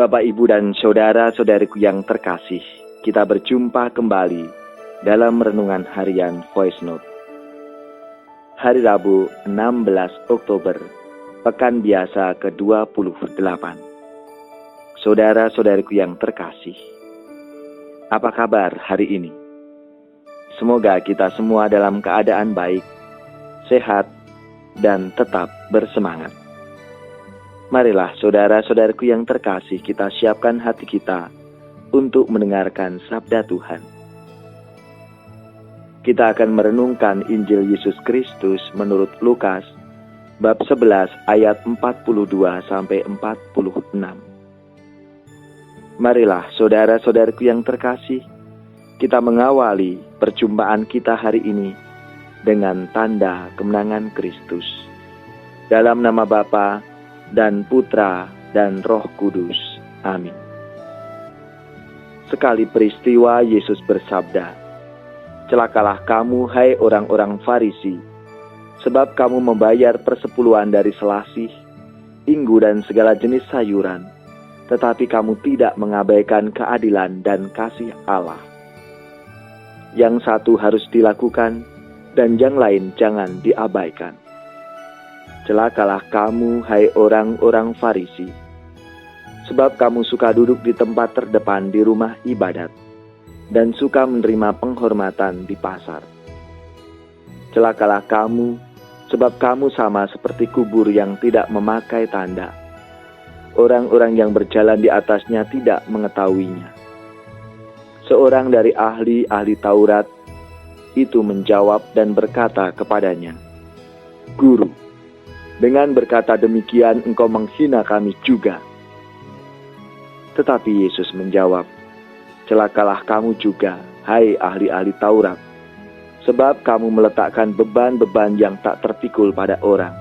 Bapak, Ibu, dan saudara-saudariku yang terkasih, kita berjumpa kembali dalam renungan harian Voice Note. Hari Rabu 16 Oktober, Pekan Biasa ke-28. Saudara-saudariku yang terkasih, apa kabar hari ini? Semoga kita semua dalam keadaan baik, sehat, dan tetap bersemangat. Marilah saudara-saudaraku yang terkasih, kita siapkan hati kita untuk mendengarkan sabda Tuhan. Kita akan merenungkan Injil Yesus Kristus menurut Lukas bab 11 ayat 42 sampai 46. Marilah saudara-saudaraku yang terkasih, kita mengawali perjumpaan kita hari ini dengan tanda kemenangan Kristus. Dalam nama Bapa dan Putra dan Roh Kudus. Amin. Sekali peristiwa Yesus bersabda, "Celakalah kamu, hai orang-orang Farisi, sebab kamu membayar persepuluhan dari selasih, inggu dan segala jenis sayuran, tetapi kamu tidak mengabaikan keadilan dan kasih Allah. Yang satu harus dilakukan, dan yang lain jangan diabaikan. Celakalah kamu, hai orang-orang Farisi, sebab kamu suka duduk di tempat terdepan di rumah ibadat, dan suka menerima penghormatan di pasar. Celakalah kamu, sebab kamu sama seperti kubur yang tidak memakai tanda. Orang-orang yang berjalan di atasnya tidak mengetahuinya." Seorang dari ahli-ahli Taurat itu menjawab dan berkata kepadanya, "Guru, dengan berkata demikian engkau menghina kami juga." Tetapi Yesus menjawab, "Celakalah kamu juga, hai ahli-ahli Taurat, sebab kamu meletakkan beban-beban yang tak terpikul pada orang,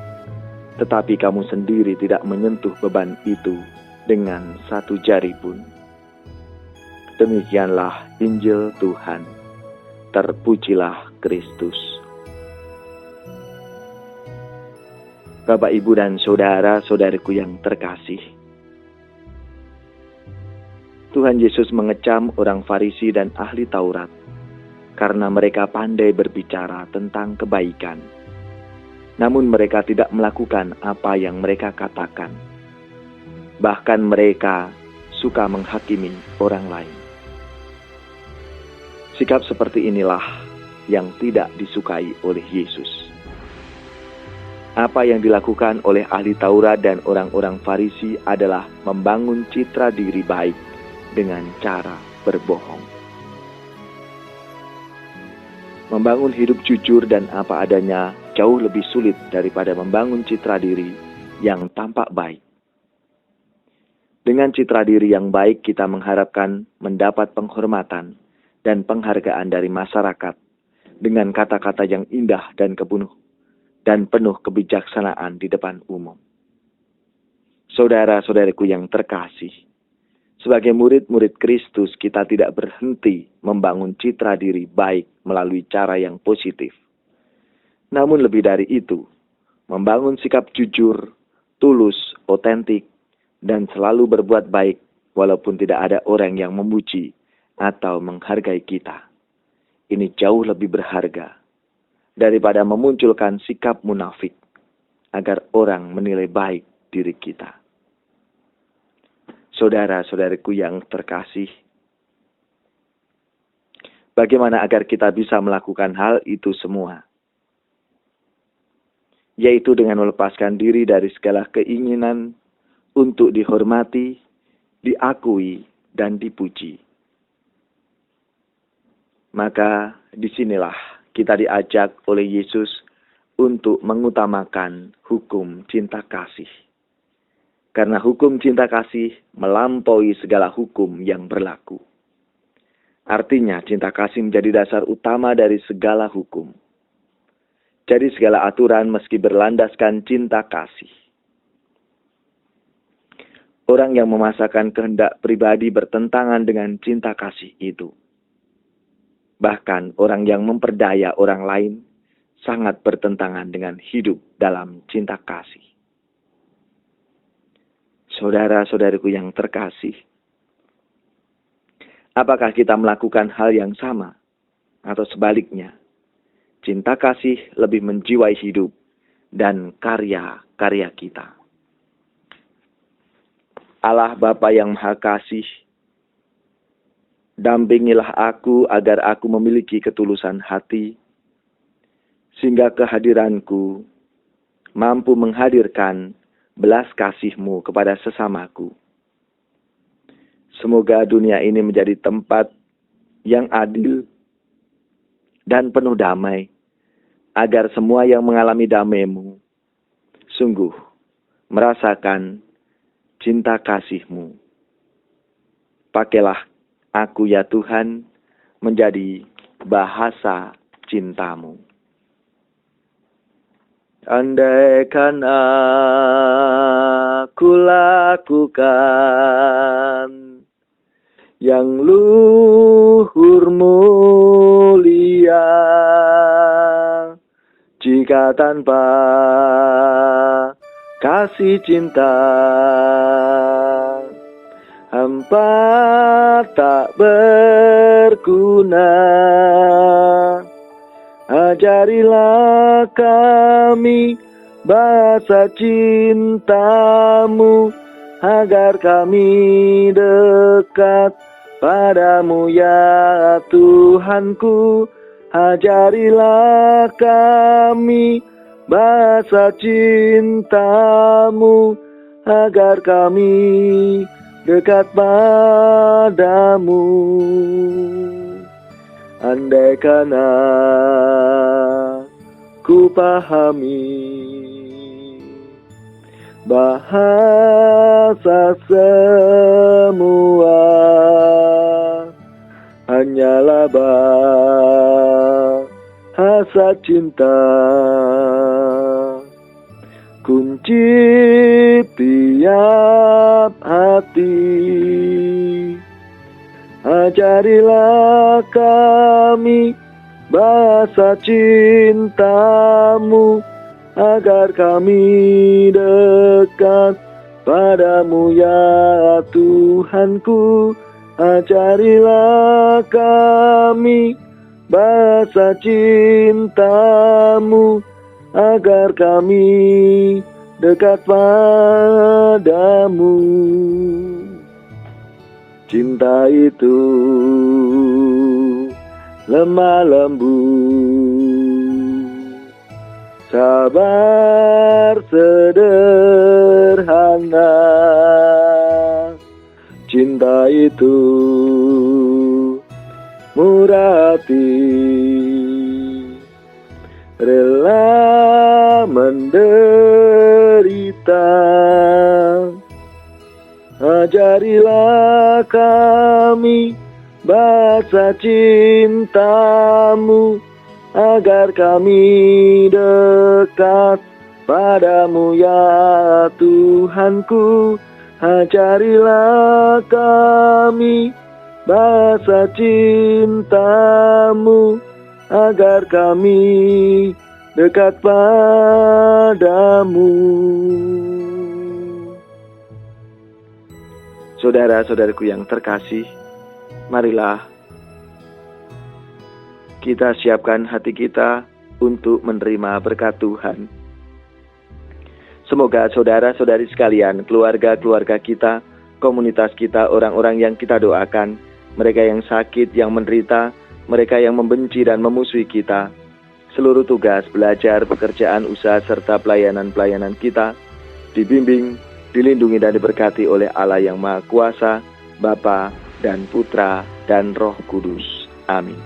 tetapi kamu sendiri tidak menyentuh beban itu dengan satu jari pun." Demikianlah Injil Tuhan. Terpujilah Kristus. Bapak, Ibu, dan saudara-saudariku yang terkasih, Tuhan Yesus mengecam orang Farisi dan ahli Taurat karena mereka pandai berbicara tentang kebaikan, namun mereka tidak melakukan apa yang mereka katakan. Bahkan mereka suka menghakimi orang lain. Sikap seperti inilah yang tidak disukai oleh Yesus. Apa yang dilakukan oleh ahli Taurat dan orang-orang Farisi adalah membangun citra diri baik dengan cara berbohong. Membangun hidup jujur dan apa adanya jauh lebih sulit daripada membangun citra diri yang tampak baik. Dengan citra diri yang baik, kita mengharapkan mendapat penghormatan dan penghargaan dari masyarakat dengan kata-kata yang indah dan penuh kebijaksanaan di depan umum. Saudara-saudariku yang terkasih, sebagai murid-murid Kristus, kita tidak berhenti membangun citra diri baik melalui cara yang positif. Namun lebih dari itu, membangun sikap jujur, tulus, otentik, dan selalu berbuat baik walaupun tidak ada orang yang memuji atau menghargai kita. Ini jauh lebih berharga daripada memunculkan sikap munafik agar orang menilai baik diri kita. Saudara-saudariku yang terkasih, bagaimana agar kita bisa melakukan hal itu semua? Yaitu dengan melepaskan diri dari segala keinginan untuk dihormati, diakui, dan dipuji. Maka disinilah kita diajak oleh Yesus untuk mengutamakan hukum cinta kasih. Karena hukum cinta kasih melampaui segala hukum yang berlaku. Artinya cinta kasih menjadi dasar utama dari segala hukum. Jadi segala aturan meski berlandaskan cinta kasih. Orang yang memaksakan kehendak pribadi bertentangan dengan cinta kasih itu. Bahkan orang yang memperdaya orang lain sangat bertentangan dengan hidup dalam cinta kasih. Saudara-saudariku yang terkasih, apakah kita melakukan hal yang sama? Atau sebaliknya, cinta kasih lebih menjiwai hidup dan karya-karya kita. Allah Bapa yang Maha Kasih, dampingilah aku agar aku memiliki ketulusan hati, sehingga kehadiranku mampu menghadirkan belas kasih-Mu kepada sesamaku. Semoga dunia ini menjadi tempat yang adil dan penuh damai, agar semua yang mengalami damai-Mu sungguh merasakan cinta kasih-Mu. Pakailah aku ya Tuhan menjadi bahasa cinta-Mu. Andaikan aku lakukan yang luhur mulia, jika tanpa kasih cinta hampa tak berguna. Ajarilah kami bahasa cinta-Mu, agar kami dekat padamu ya Tuhanku. Ajarilah kami bahasa cinta-Mu, agar kami dekat padamu. Andaikan aku pahami bahasa semua hanyalah bahasa cinta, kunci tiap hati. Ajarilah kami bahasa cinta-Mu, agar kami dekat padamu ya Tuhanku. Ajarilah kami bahasa cinta-Mu, agar kami dekat padamu. Cinta itu lemah lembut, sabar sederhana. Cinta itu murah hati, rela menderita. Ajarilah kami bahasa cinta-Mu, agar kami dekat padamu ya Tuhanku. Ajarilah kami bahasa cinta-Mu, agar kami dekat padamu. Saudara-saudariku yang terkasih, marilah kita siapkan hati kita untuk menerima berkat Tuhan. Semoga saudara-saudari sekalian, keluarga-keluarga kita, komunitas kita, orang-orang yang kita doakan, mereka yang sakit, yang menderita, mereka yang membenci dan memusuhi kita, seluruh tugas, belajar, pekerjaan, usaha, serta pelayanan-pelayanan kita, dibimbing, dilindungi dan diberkati oleh Allah yang Maha Kuasa, Bapa dan Putra dan Roh Kudus. Amin.